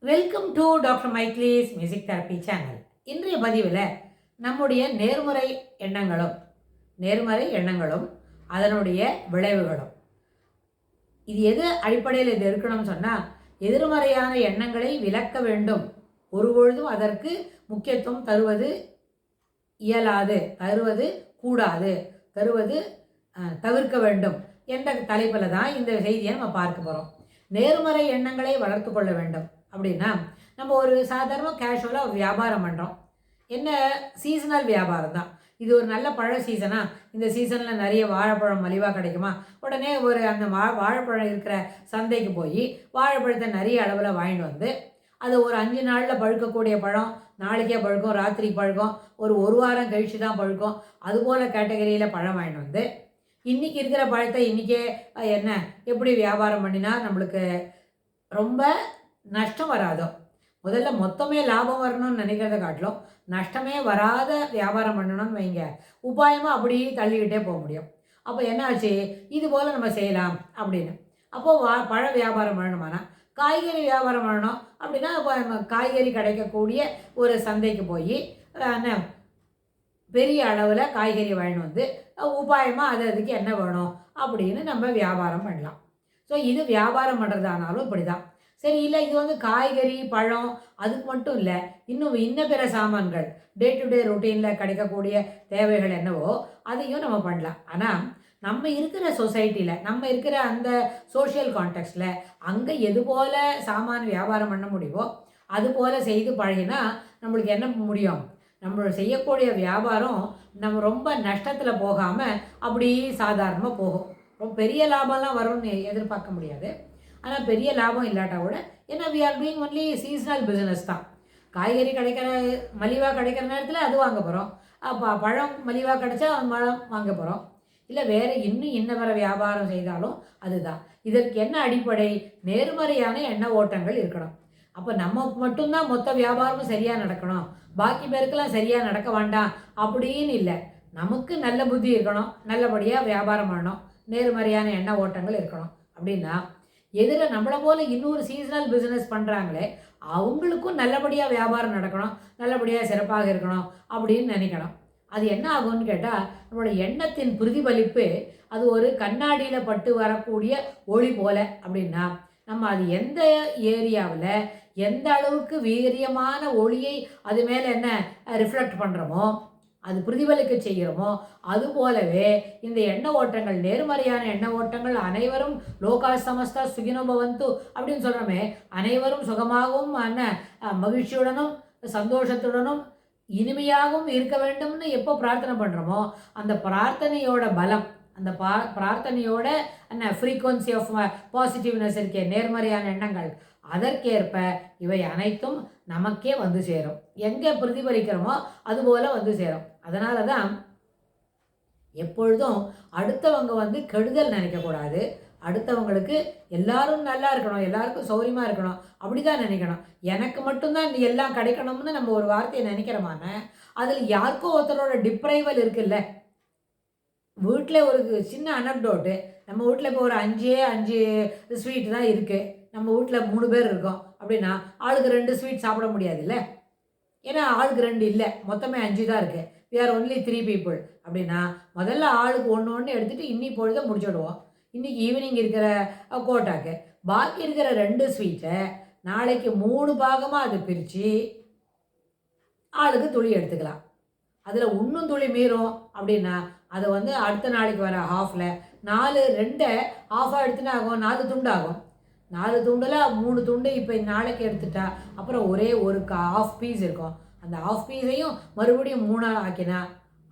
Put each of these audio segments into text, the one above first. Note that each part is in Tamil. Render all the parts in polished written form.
வெல்கம் டு டாக்டர் மைக்லீஸ் மியூசிக் தெரப்பி சேனல். இன்றைய பதிவில் நம்முடைய நேர்மறை எண்ணங்களும் அதனுடைய விளைவுகளும், இது எது அடிப்படையில் இது இருக்கணும்னு சொன்னால், எதிர்மறையான எண்ணங்களை விலக்க வேண்டும். ஒருபொழுதும் அதற்கு முக்கியத்துவம் தருவது இயலாது, தருவது கூடாது, தவிர்க்க வேண்டும் என்ற தலைப்பில் தான் இந்த செய்தியை நம்ம பார்க்க போகிறோம். நேர்மறை எண்ணங்களை வளர்த்து கொள்ள வேண்டும் அப்படின்னா, நம்ம ஒரு சாதாரண கேஷுவலாக ஒரு வியாபாரம் பண்ணுறோம். என்ன, சீசனல் வியாபாரம் தான். இது ஒரு நல்ல பழ சீசனா, இந்த சீசனில் நிறைய வாழைப்பழம் மலிவாக கிடைக்குமா, உடனே அந்த வாழைப்பழம் இருக்கிற சந்தைக்கு போய் வாழைப்பழத்தை நிறைய அளவில் வாங்கிட்டு வந்து, அது ஒரு 5 நாளில் பழுக்கக்கூடிய பழம் நாளைக்கே பழுக்கும், ராத்திரி பழுக்கும், ஒரு வாரம் கழித்து தான் பழுக்கும், அதுபோல் கேட்டகரியில் பழம் வாங்கிட்டு வந்து இன்றைக்கி இருக்கிற பழத்தை இன்றைக்கே எப்படி வியாபாரம் பண்ணினா நம்மளுக்கு ரொம்ப நஷ்டம் வராதோ. முதல்ல மொத்தமே லாபம் வரணும்னு நினைக்கிறத காட்டிலும் நஷ்டமே வராத வியாபாரம் பண்ணணும்னு வைங்க, உபாயமாக அப்படியே தள்ளிக்கிட்டே போக முடியும். அப்போ என்னாச்சு, இது போல் நம்ம செய்யலாம் அப்படின்னு. அப்போது பழ வியாபாரம் பண்ணணுமானா, காய்கறி வியாபாரம் பண்ணணும் அப்படின்னா, காய்கறி கிடைக்கக்கூடிய ஒரு சந்தைக்கு போய் பெரிய அளவில் காய்கறி வாங்கிட்டு வந்து உபாயமாக அதுக்கு என்ன வேணும் அப்படின்னு நம்ம வியாபாரம் பண்ணலாம். ஸோ இது வியாபாரம் பண்ணுறதானாலும் இப்படி தான். சரி, இல்லை இது காய்கறி பழம் அதுக்கு மட்டும் இல்லை, இன்ன பிற சாமான்கள் டே டு டே ரொட்டீனில் கிடைக்கக்கூடிய தேவைகள் என்னவோ அதையும் நம்ம பண்ணலாம். ஆனால் நம்ம இருக்கிற சொசைட்டியில், நம்ம இருக்கிற அந்த சோஷியல் கான்டெக்ஸ்டில் அங்கே எது போல் சாமான் வியாபாரம் பண்ண முடியுமோ அது போல் செய்து பழகினா நம்மளுக்கு என்ன முடியும், நம்ம செய்யக்கூடிய வியாபாரம் நம்ம ரொம்ப நஷ்டத்தில் போகாமல் அப்படி சாதாரணமாக போகும். ரொம்ப பெரிய லாபம்லாம் வரும்னு எதிர்பார்க்க முடியாது. ஆனால் பெரிய லாபம் இல்லாட்டா கூட, ஏன்னா we are doing only seasonal business தான். காய்கறி மலிவாக கிடைக்கிற நேரத்தில் அது வாங்க போகிறோம், பழம் மலிவாக கிடைச்சா பழம் வாங்க போகிறோம், இல்லை வேறு இன்ன வர வியாபாரம் செய்தாலும் அதுதான். இதற்கு என்ன அடிப்படை, நேர்மறையான எண்ண ஓட்டங்கள் இருக்கணும். அப்போ நம்ம மட்டும்தான் மொத்த வியாபாரமும் சரியாக நடக்கணும், பாக்கி பேருக்கெல்லாம் சரியாக நடக்க வேண்டாம் அப்படின்னு இல்லை. நமக்கு நல்ல புத்தி இருக்கணும், நல்லபடியாக வியாபாரம் பண்ணணும், நேர்மறையான எண்ண ஓட்டங்கள் இருக்கணும். அப்படின்னா நம்மளை போல் இன்னொரு சீசனல் பிஸ்னஸ் பண்ணுறாங்களே அவங்களுக்கும் நல்லபடியாக வியாபாரம் நடக்கணும், நல்லபடியாக சிறப்பாக இருக்கணும் அப்படின்னு நினைக்கணும். அது என்ன ஆகும்னு கேட்டால், நம்மளோட எண்ணத்தின் பிரதிபலிப்பு அது ஒரு கண்ணாடியில் பட்டு வரக்கூடிய ஒளி போல. அப்படின்னா நம்ம அது எந்த ஏரியாவில் எந்த அளவுக்கு வீரியமான ஒளியை அது மேலே ரிஃப்ளெக்ட் பண்ணுறோமோ, அது பிரதிபலிக்க செய்கிறோமோ, அது போலவே இந்த எண்ண ஓட்டங்கள், நேர்மறையான எண்ண ஓட்டங்கள், அனைவரும் லோகா சமஸ்தா சுகினோ பவந்து அப்படின்னு சொல்கிறோமே, அனைவரும் சுகமாகவும் மகிழ்ச்சியுடனும் சந்தோஷத்துடனும் இனிமையாகவும் இருக்க வேண்டும்னு எப்போ பிரார்த்தனை பண்ணுறோமோ, அந்த பிரார்த்தனையோட பலம், அந்த பிரார்த்தனையோட ஃப்ரீக்வன்சி ஆஃப் பாசிட்டிவ்னஸ் இருக்கே, நேர்மறையான எண்ணங்கள், அதற்கேற்ப இவை அனைத்தும் நமக்கே வந்து சேரும். எங்கே பிரதிபலிக்கிறோமோ அதுபோல் வந்து சேரும். அதனால தான் எப்பொழுதும் அடுத்தவங்க கெடுதல் நினைக்கக்கூடாது. அடுத்தவங்களுக்கு எல்லாரும் நல்லா இருக்கணும், எல்லாருக்கும் சௌரியமாக இருக்கணும் அப்படி தான் நினைக்கணும். எனக்கு மட்டும்தான் எல்லாம் கிடைக்கணும்னு நம்ம ஒரு வார்த்தையை நினைக்கிறோமான, அதில் யாருக்கோ ஒருத்தரோட டிப்ரைவல் இருக்குல்ல. வீட்டில் ஒரு சின்ன அனக்டோட்டு, நம்ம வீட்டில் இப்போ ஒரு 5 ஸ்வீட் தான் இருக்குது, நம்ம வீட்டில் 3 பேர் இருக்கோம் அப்படின்னா ஆளுக்கு 2 ஸ்வீட் சாப்பிட முடியாதுல்ல. ஏன்னா ஆளுக்கு 2 இல்லை, மொத்தமே 5 தான் இருக்குது. வி ஆர் ஒன்லி 3 பீப்புள் அப்படின்னா முதல்ல ஆளுக்கு ஒன்று எடுத்துகிட்டு இன்னி பொழுத முடிச்சுடுவோம். இன்றைக்கி ஈவினிங் இருக்கிற கோட்டாக்கு பாக்கி இருக்கிற 2 ஸ்வீட்டை நாளைக்கு 3 பாகமாக அதை பிரித்து ஆளுக்கு துளி எடுத்துக்கலாம். அதில் இன்னும் துளி மீறும் அப்படின்னா அதை அடுத்த நாளைக்கு வர ஹாஃபில் 2 ஹாஃபாக எடுத்துன்னு ஆகும், 4 துண்டு ஆகும். 4 துண்டில் 3 துண்டு இப்போ நாளைக்கு எடுத்துட்டா அப்புறம் ஒரே ஒரு ஹாஃப் பீஸ் இருக்கும். அந்த ஹாஃப் பீஸையும் மறுபடியும் 3 ஆக்கினா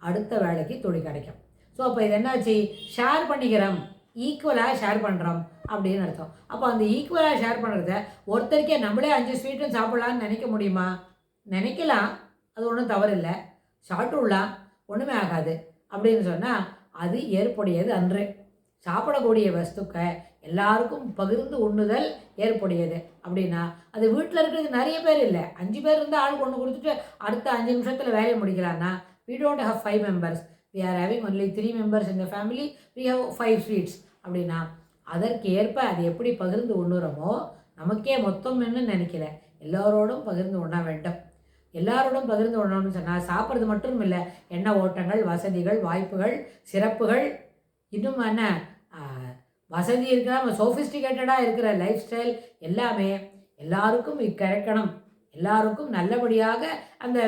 அடுத்த வேலைக்கு துளி கிடைக்கும். ஸோ அப்போ இது என்னாச்சு, ஷேர் பண்ணிக்கிறோம், ஈக்குவலாக ஷேர் பண்ணுறோம் அப்படின்னு அர்த்தம். அப்போ அந்த ஈக்குவலாக ஷேர் பண்ணுறத ஒருத்தருக்கே நம்மளே 5 ஸ்வீட்டும் சாப்பிட்லான்னு நினைக்க முடியுமா? நினைக்கலாம், அது ஒன்றும் தவறு இல்லை. சாப்பிட்டுலாம் ஒன்றுமே ஆகாது அப்படின்னு சொன்னால் அது ஏற்புடையது அன்று. சாப்பிடக்கூடிய வஸ்துக்கள் எல்லாருக்கும் பகிர்ந்து உண்ணுதல் ஏற்புடையது. அப்படின்னா அது வீட்டில் இருக்கிறது நிறைய பேர் இல்லை, 5 பேர் இருந்தால் ஆளுக்கு ஒன்று கொடுத்துட்டு அடுத்த 5 நிமிஷத்தில் வேலையை முடிக்கலான்னா, we don't have 5 members, we are having only 3 members in the family, we have 5 sweets அப்படின்னா அதற்கு ஏற்ப அது எப்படி பகிர்ந்து உண்ணுறோமோ, நமக்கே மொத்தம் என்ன நினைக்கல, எல்லோரோடும் பகிர்ந்து உண்ண வேண்டும். எல்லாரோடும் பகிர்ந்து உண்ணணும்னு சொன்னால் சாப்பிட்றது மட்டும் இல்லை, எண்ண ஓட்டங்கள், வசதிகள், வாய்ப்புகள், சிறப்புகள், இன்னும் என்ன வசதி இருக்கிற நம்ம சோஃபிஸ்டிகேட்டடாக இருக்கிற லைஃப் ஸ்டைல் எல்லாமே எல்லாருக்கும் கிடைக்கணும். எல்லாருக்கும் நல்லபடியாக அந்த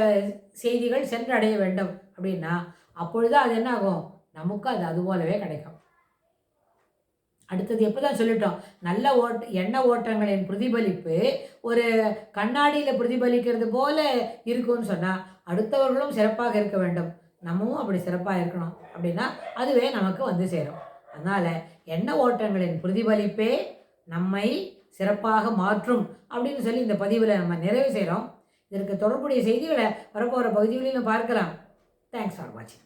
செய்திகள் சென்றடைய வேண்டும் அப்படின்னா அப்பொழுது அது என்ன ஆகும், நமக்கு அது அதுபோலவே கிடைக்கும். அடுத்தது எப்போ தான் சொல்லிட்டோம், நல்ல எண்ண ஓட்டங்களின் பிரதிபலிப்பு ஒரு கண்ணாடியில் பிரதிபலிக்கிறது போல இருக்கும்னு சொன்னால் அடுத்தவர்களும் சிறப்பாக இருக்க வேண்டும், நம்மவும் அப்படி சிறப்பாக இருக்கணும் அப்படின்னா அதுவே நமக்கு வந்து சேரும். அதனால் எண்ண ஓட்டங்களின் பிரதிபலிப்பே நம்மை சிறப்பாக மாற்றும் அப்படின்னு சொல்லி இந்த பதிவில் நம்ம நிறைவு செய்கிறோம். இதற்கு தொடர்புடைய செய்திகளை வரப்போகிற பகுதிகளிலும் பார்க்கலாம். தேங்க்ஸ் ஃபார் வாட்சிங்.